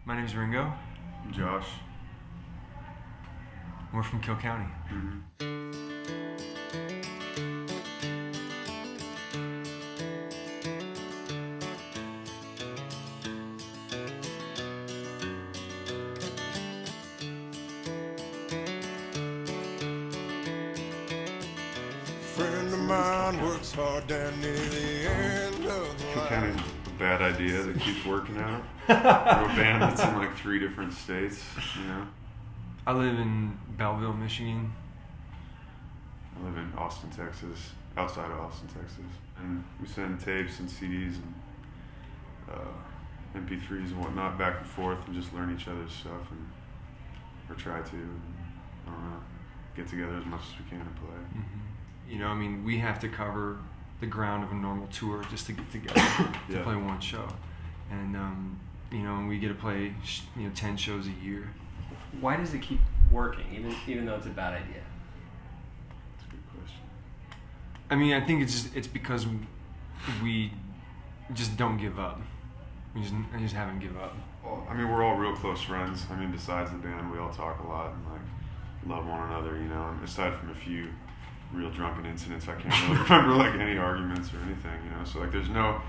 My name's Ringo. I'm Josh. We're from Kill County. Friend of mine works hard down near the end of the Kill County's a bad idea that keeps working out. We're a band that's in like 3 different states, you know? I live in Belleville, Michigan. I live in Austin, Texas, outside of Austin, Texas. And we send tapes and CDs and MP3s and whatnot back and forth and just learn each other's stuff or try to, I don't know, get together as much as we can and play. Mm-hmm. You know, I mean, we have to cover the ground of a normal tour just to get together to play one show. And, you know, and we get to play, 10 shows a year. Why does it keep working, even though it's a bad idea? That's a good question. I mean, I think it's because we just don't give up. I just haven't given up. Well, I mean, we're all real close friends. I mean, besides the band, we all talk a lot and like love one another, you know. And aside from a few real drunken incidents, I can't really remember like any arguments or anything, you know. So like, there's no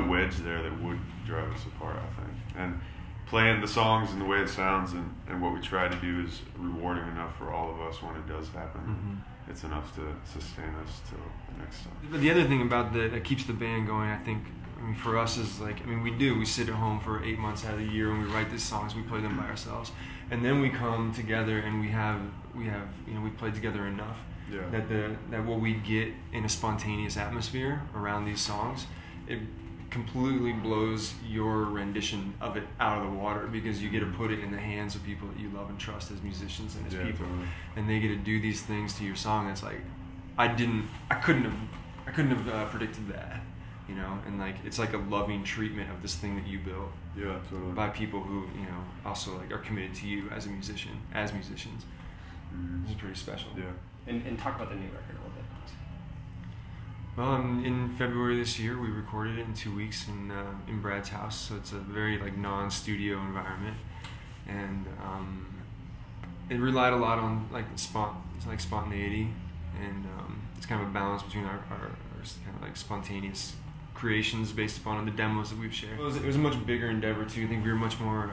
wedge there that would drive us apart, I think. And playing the songs and the way it sounds and what we try to do is rewarding enough for all of us when it does happen. Mm-hmm. It's enough to sustain us till the next time. But the other thing about that keeps the band going, I think, I mean, for us is like, I mean, we sit at home for 8 months out of the year and we write these songs, we play them by ourselves, and then we come together and we have we played together enough that what we get in a spontaneous atmosphere around these songs, it completely blows your rendition of it out of the water, because you get to put it in the hands of people that you love and trust as musicians and as people, totally. And they get to do these things to your song. That's like, I couldn't have predicted that, you know, and like it's like a loving treatment of this thing that you built, totally. By people who, you know, also like are committed to you as a musician, as musicians. Mm-hmm. This is pretty special. Yeah. And talk about the new record a little bit. Well, in February this year, we recorded it in 2 weeks in Brad's house. So it's a very like non-studio environment, and it relied a lot on like spontaneity, and it's kind of a balance between our kind of like spontaneous creations based upon the demos that we've shared. It was a much bigger endeavor too. I think we were much more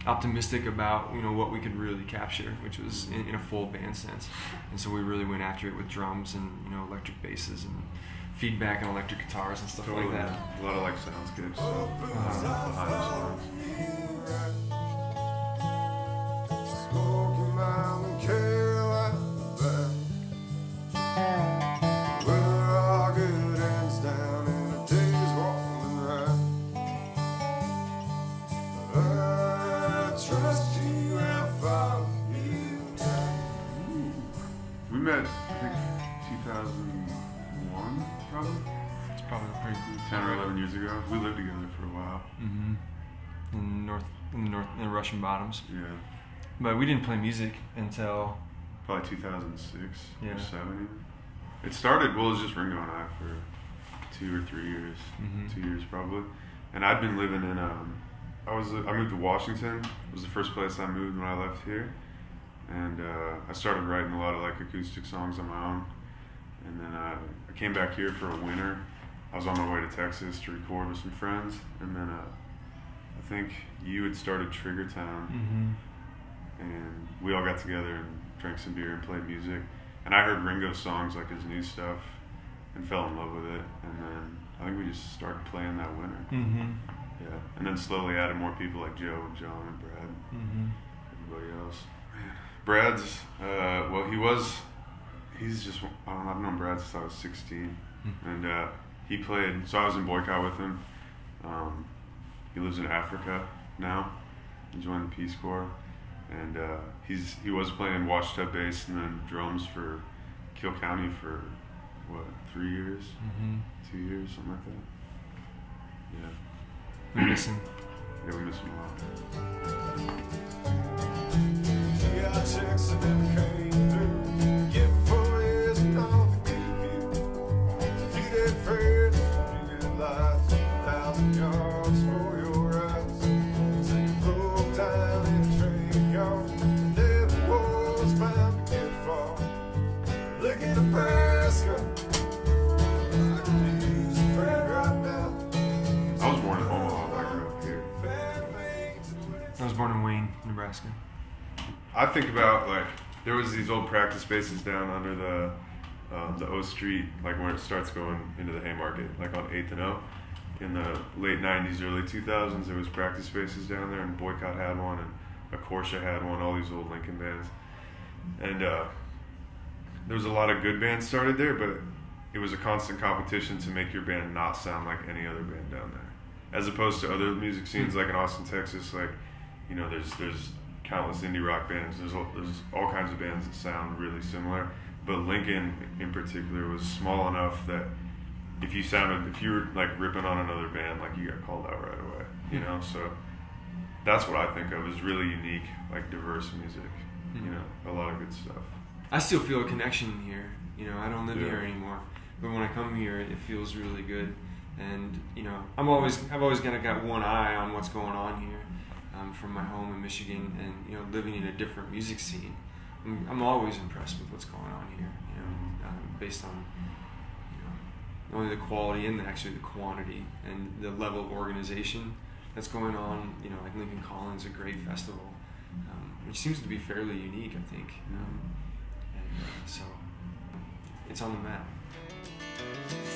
optimistic about, you know, what we could really capture, which was in a full band sense. And so we really went after it with drums and, you know, electric basses and feedback and electric guitars and stuff like that. A lot of like soundscapes behind the songs. Smoky Mountain, Carolina, where our good ends down in a day's walking ride. Trust you and follow you. We met, I think, 2001, probably. It's probably pretty cool. 10 or 11 years ago. We lived together for a while. Mm-hmm. In the Russian Bottoms. Yeah. But we didn't play music until probably 2006 or 7. It started, well, it was just Ringo and I for 2 or 3 years. Mm-hmm. 2 years probably. And I'd been living in I moved to Washington. It was the first place I moved when I left here, and I started writing a lot of like acoustic songs on my own. And then I came back here for a winter. I was on my way to Texas to record with some friends, and then I think you had started Triggertown, and we all got together and drank some beer and played music. And I heard Ringo's songs, like his new stuff, and fell in love with it. And then I think we just started playing that winter. Mm-hmm. Yeah, and then slowly added more people like Joe and John and Brad, everybody else. Man. Brad's, well, he's just, I've known Brad since I was 16, and he played, so I was in boycott with him. He lives in Africa now. He joined the Peace Corps, and he was playing washtub bass and then drums for Kill County for, 3 years? 2 years, something like that. Yeah. We miss him. Yeah, we miss him a lot. She got checks and then came through. Get 4 years and all the you. 3 day fares, 3 good lights, 1,000 yards for your eyes. born in Wayne, Nebraska. I think about, like, there was these old practice spaces down under the O Street, like where it starts going into the Haymarket, like on 8th and O. In the late 90s, early 2000s, there was practice spaces down there, and Boycott had one, and Acorcia had one, all these old Lincoln bands. And there was a lot of good bands started there, but it was a constant competition to make your band not sound like any other band down there. As opposed to other music scenes like in Austin, Texas, like, you know, there's countless indie rock bands, there's all kinds of bands that sound really similar. But Lincoln in particular was small enough that if you were like ripping on another band, like, you got called out right away, you know? So that's what I think of as really unique, like, diverse music, you know, a lot of good stuff. I still feel a connection here. You know, I don't live here anymore, but when I come here, it feels really good. And you know, I've always kind of got one eye on what's going on here, from my home in Michigan, and you know, living in a different music scene. I'm always impressed with what's going on here. You know, based on, you know, not only the quality and actually the quantity and the level of organization that's going on. You know, like Lincoln Collins, a great festival, which seems to be fairly unique, I think. So it's on the map.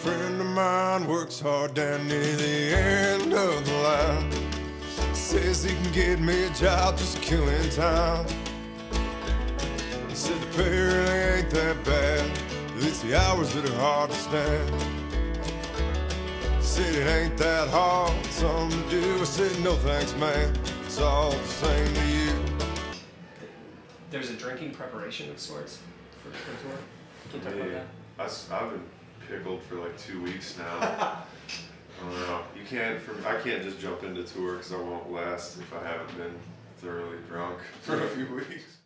Friend of mine works hard down near the end of the line. Says he can get me a job just killing time. He said the pay really ain't that bad, it's the hours that are hard to stand. Said it ain't that hard, something to do. I said no thanks, man, it's all the same to you. There's a drinking preparation of sorts for tour. Can you talk about that? I've been pickled for like 2 weeks now. I don't know. I can't just jump into tour because I won't last if I haven't been thoroughly drunk for a few weeks.